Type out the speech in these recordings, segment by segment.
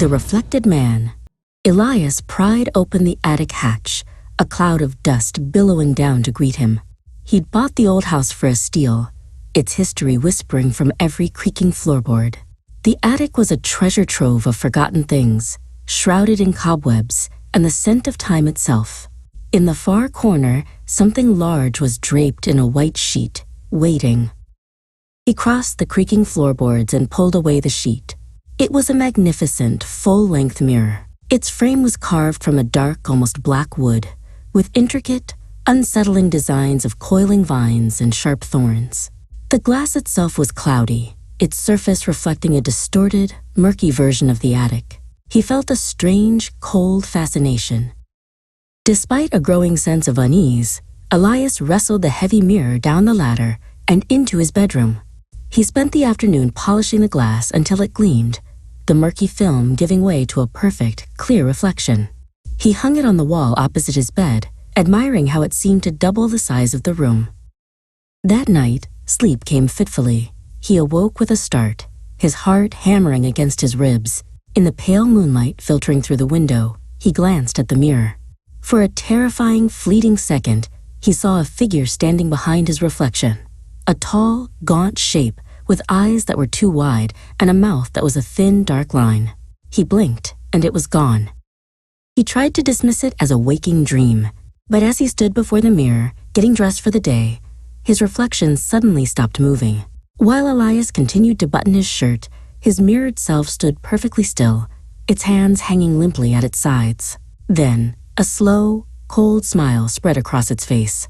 The reflected man. Elias pried open the attic hatch, a cloud of dust billowing down to greet him. He'd bought the old house for a steal, its history whispering from every creaking floorboard. The attic was a treasure trove of forgotten things, shrouded in cobwebs and the scent of time itself. In the far corner, something large was draped in a white sheet, waiting. He crossed the creaking floorboards and pulled away the sheet. It was a magnificent, full-length mirror. Its frame was carved from a dark, almost black wood, with intricate, unsettling designs of coiling vines and sharp thorns. The glass itself was cloudy, its surface reflecting a distorted, murky version of the attic. He felt a strange, cold fascination. Despite a growing sense of unease, Elias wrestled the heavy mirror down the ladder and into his bedroom. He spent the afternoon polishing the glass until it gleamed, the murky film giving way to a perfect, clear reflection. He hung it on the wall opposite his bed, admiring how it seemed to double the size of the room. That night, sleep came fitfully. He awoke with a start, his heart hammering against his ribs. In the pale moonlight filtering through the window, he glanced at the mirror. For a terrifying, fleeting second, he saw a figure standing behind his reflection. A tall, gaunt shape with eyes that were too wide and a mouth that was a thin, dark line. He blinked, and it was gone. He tried to dismiss it as a waking dream, but as he stood before the mirror, getting dressed for the day, his reflection suddenly stopped moving. While Elias continued to button his shirt, his mirrored self stood perfectly still, its hands hanging limply at its sides. Then, a slow, cold smile spread across its face.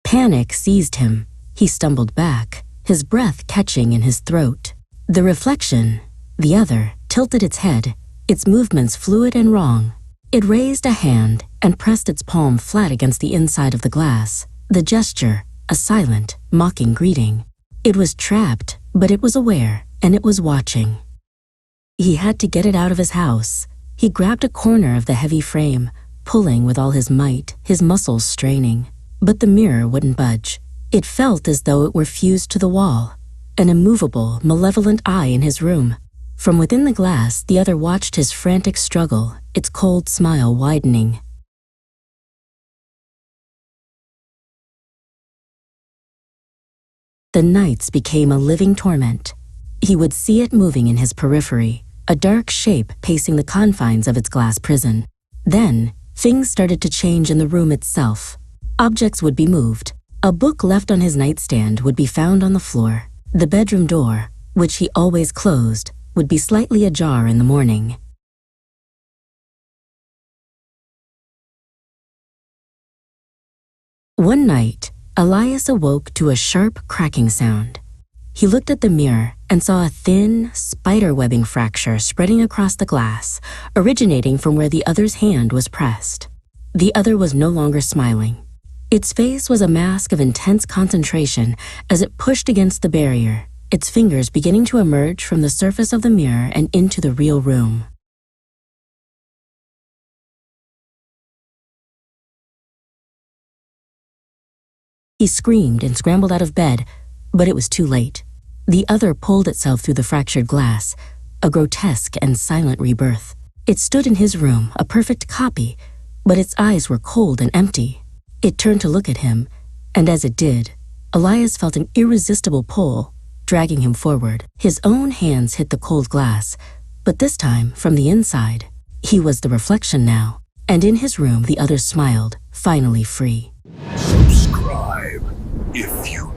Panic seized him. He stumbled back, his breath catching in his throat. The reflection, the other, tilted its head, its movements fluid and wrong. It raised a hand and pressed its palm flat against the inside of the glass, the gesture a silent, mocking greeting. It was trapped, but it was aware, and it was watching. He had to get it out of his house. He grabbed a corner of the heavy frame, pulling with all his might, his muscles straining. But the mirror wouldn't budge. It felt as though it were fused to the wall, an immovable, malevolent eye in his room. From within the glass, the other watched his frantic struggle, its cold smile widening. The nights became a living torment. He would see it moving in his periphery, a dark shape pacing the confines of its glass prison. Then, things started to change in the room itself. Objects would be moved. A book left on his nightstand would be found on the floor. The bedroom door, which he always closed, would be slightly ajar in the morning. One night, Elias awoke to a sharp cracking sound. He looked at the mirror and saw a thin, spider-webbing fracture spreading across the glass, originating from where the other's hand was pressed. The other was no longer smiling. Its face was a mask of intense concentration as it pushed against the barrier, its fingers beginning to emerge from the surface of the mirror and into the real room. He screamed and scrambled out of bed, but it was too late. The other pulled itself through the fractured glass, a grotesque and silent rebirth. It stood in his room, a perfect copy, but its eyes were cold and empty. It turned to look at him, and as it did, Elias felt an irresistible pull, dragging him forward. His own hands hit the cold glass, but this time from the inside. He was the reflection now, and in his room the other smiled, finally free. Subscribe if you